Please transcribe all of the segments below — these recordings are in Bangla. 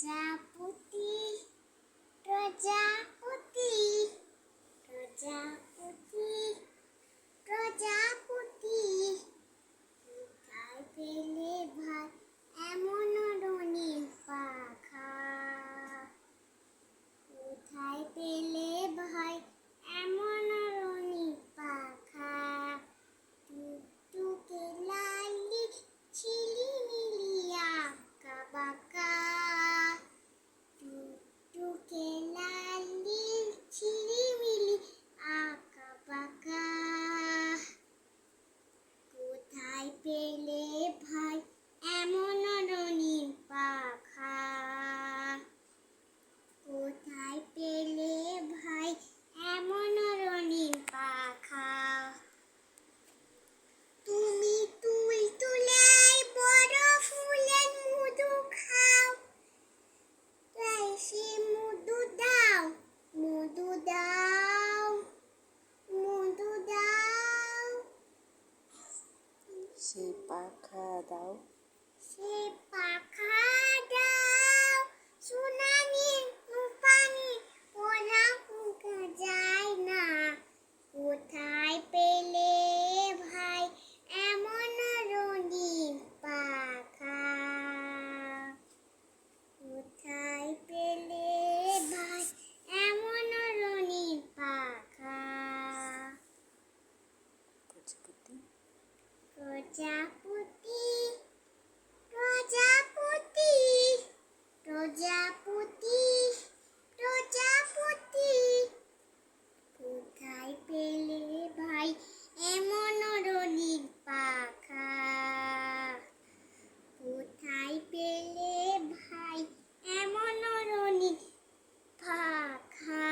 প্রজাপতি প্রজাপতি প্রজাপতি প্রজাপতি কোথায় পেলে ভাই এমন রঙিন পাখা? কোথায় পেলে ভাই এমন রঙিন পাখা? টুকটুকে লালি ঝিলিমিলি আঁকা বাঁকা, টুকটুকে লালি ঝিলিমিলি আঁকা বাঁকা। কোথায় পেলে ভাই এমন রঙিন পাখা? কোথায় পেলে ভাই এমন রঙিন পাখা? তুমি তুলতুলে বড় ফুলের মধু খাও, তাই সে মধু দাও, মধু দাও, মধু দাও। সে পাখা দাও, সে পাখা দাও, সোনালি রূপালি ওরা ফুঁকা যায় না। কোথায় পেলে ভাই এমন রঙিন পাখা? কোথায় পেলে ভাই এমন রঙিন পাখা? প্রজাপতি প্রজাপতি প্রজাপতি প্রজাপতি প্রজাপতি কোথায় পেলে ভাই এমন রঙিন পাখা? কোথায় পেলে ভাই এমন রঙিন পাখা?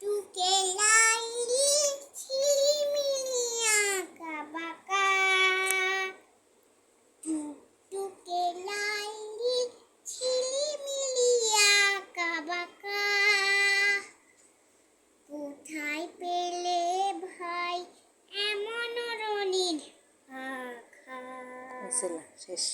টুকে লালি ঝিলিমিলি আঁকা বাঁকা, টুকটুকে লালি ঝিলিমিলি আঁকা বাঁকা। কোথায় পেলে ভাই এমন রঙিন পাখা? শেষ।